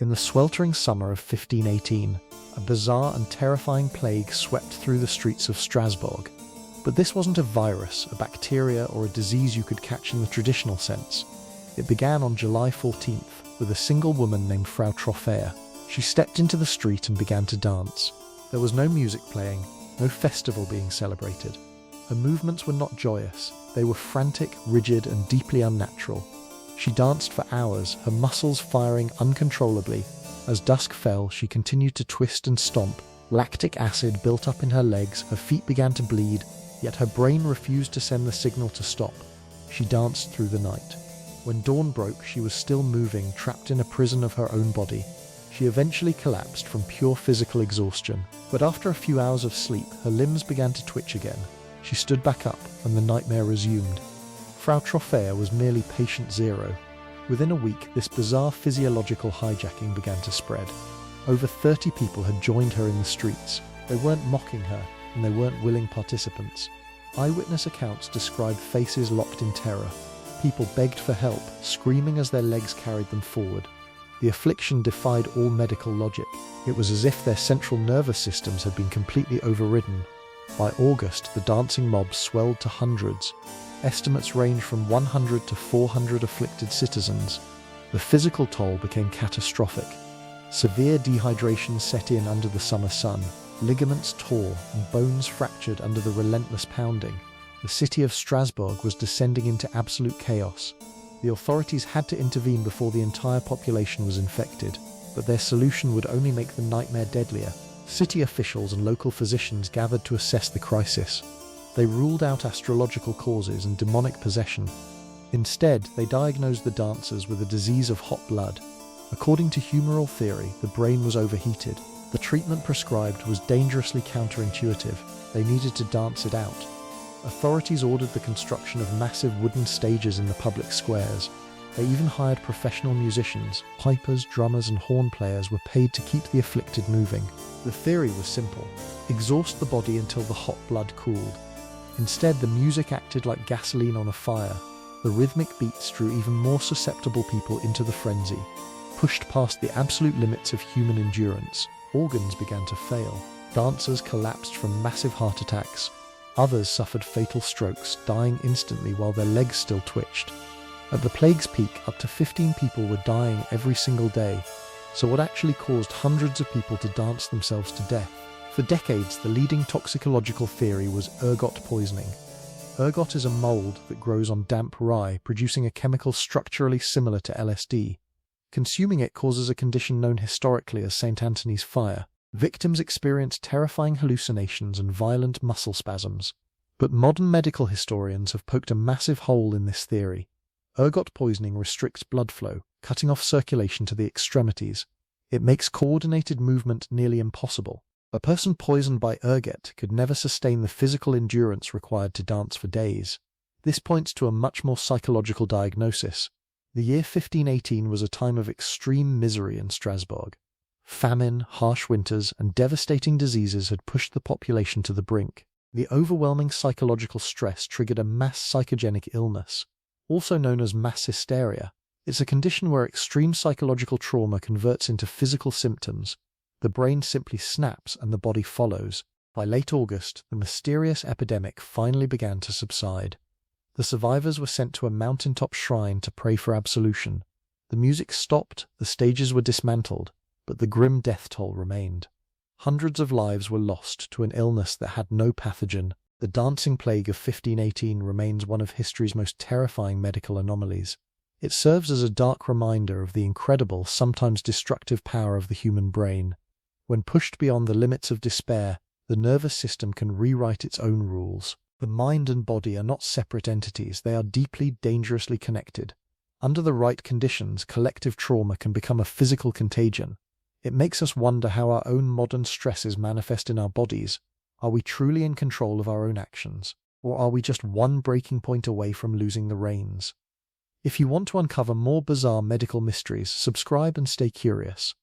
In the sweltering summer of 1518, a bizarre and terrifying plague swept through the streets of Strasbourg. But this wasn't a virus, a bacteria, or a disease you could catch in the traditional sense. It began on July 14th with a single woman named Frau Troffea. She stepped into the street and began to dance. There was no music playing, no festival being celebrated. Her movements were not joyous. They were frantic, rigid, and deeply unnatural. She danced for hours, her muscles firing uncontrollably. As dusk fell, she continued to twist and stomp. Lactic acid built up in her legs, her feet began to bleed, yet her brain refused to send the signal to stop. She danced through the night. When dawn broke, she was still moving, trapped in a prison of her own body. She eventually collapsed from pure physical exhaustion, but after a few hours of sleep, her limbs began to twitch again. She stood back up, and the nightmare resumed. Frau Troffea was merely patient zero. Within a week, this bizarre physiological hijacking began to spread. Over 30 people had joined her in the streets. They weren't mocking her, and they weren't willing participants. Eyewitness accounts described faces locked in terror. People begged for help, screaming as their legs carried them forward. The affliction defied all medical logic. It was as if their central nervous systems had been completely overridden. By August, the dancing mob swelled to hundreds. Estimates range from 100 to 400 afflicted citizens. The physical toll became catastrophic. Severe dehydration set in under the summer sun. Ligaments tore and bones fractured under the relentless pounding. The city of Strasbourg was descending into absolute chaos. The authorities had to intervene before the entire population was infected, but their solution would only make the nightmare deadlier. City officials and local physicians gathered to assess the crisis. They ruled out astrological causes and demonic possession. Instead, they diagnosed the dancers with a disease of hot blood. According to humoral theory, the brain was overheated. The treatment prescribed was dangerously counterintuitive. They needed to dance it out. Authorities ordered the construction of massive wooden stages in the public squares. They even hired professional musicians. Pipers, drummers, and horn players were paid to keep the afflicted moving. The theory was simple: exhaust the body until the hot blood cooled. Instead, the music acted like gasoline on a fire. The rhythmic beats drew even more susceptible people into the frenzy. Pushed past the absolute limits of human endurance, organs began to fail. Dancers collapsed from massive heart attacks. Others suffered fatal strokes, dying instantly while their legs still twitched. At the plague's peak, up to 15 people were dying every single day. So what actually caused hundreds of people to dance themselves to death? For decades, the leading toxicological theory was ergot poisoning. Ergot is a mold that grows on damp rye, producing a chemical structurally similar to LSD. Consuming it causes a condition known historically as St. Anthony's fire. Victims experienced terrifying hallucinations and violent muscle spasms. But modern medical historians have poked a massive hole in this theory. Ergot poisoning restricts blood flow, cutting off circulation to the extremities. It makes coordinated movement nearly impossible. A person poisoned by ergot could never sustain the physical endurance required to dance for days. This points to a much more psychological diagnosis. The year 1518 was a time of extreme misery in Strasbourg. Famine, harsh winters, and devastating diseases had pushed the population to the brink. The overwhelming psychological stress triggered a mass psychogenic illness, also known as mass hysteria. It's a condition where extreme psychological trauma converts into physical symptoms. The brain simply snaps and the body follows. By late August, the mysterious epidemic finally began to subside. The survivors were sent to a mountaintop shrine to pray for absolution. The music stopped, the stages were dismantled, but the grim death toll remained. Hundreds of lives were lost to an illness that had no pathogen. The dancing plague of 1518 remains one of history's most terrifying medical anomalies. It serves as a dark reminder of the incredible, sometimes destructive power of the human brain. When pushed beyond the limits of despair, the nervous system can rewrite its own rules. The mind and body are not separate entities, they are deeply, dangerously connected. Under the right conditions, collective trauma can become a physical contagion. It makes us wonder how our own modern stresses manifest in our bodies. Are we truly in control of our own actions? Or are we just one breaking point away from losing the reins? If you want to uncover more bizarre medical mysteries, subscribe and stay curious.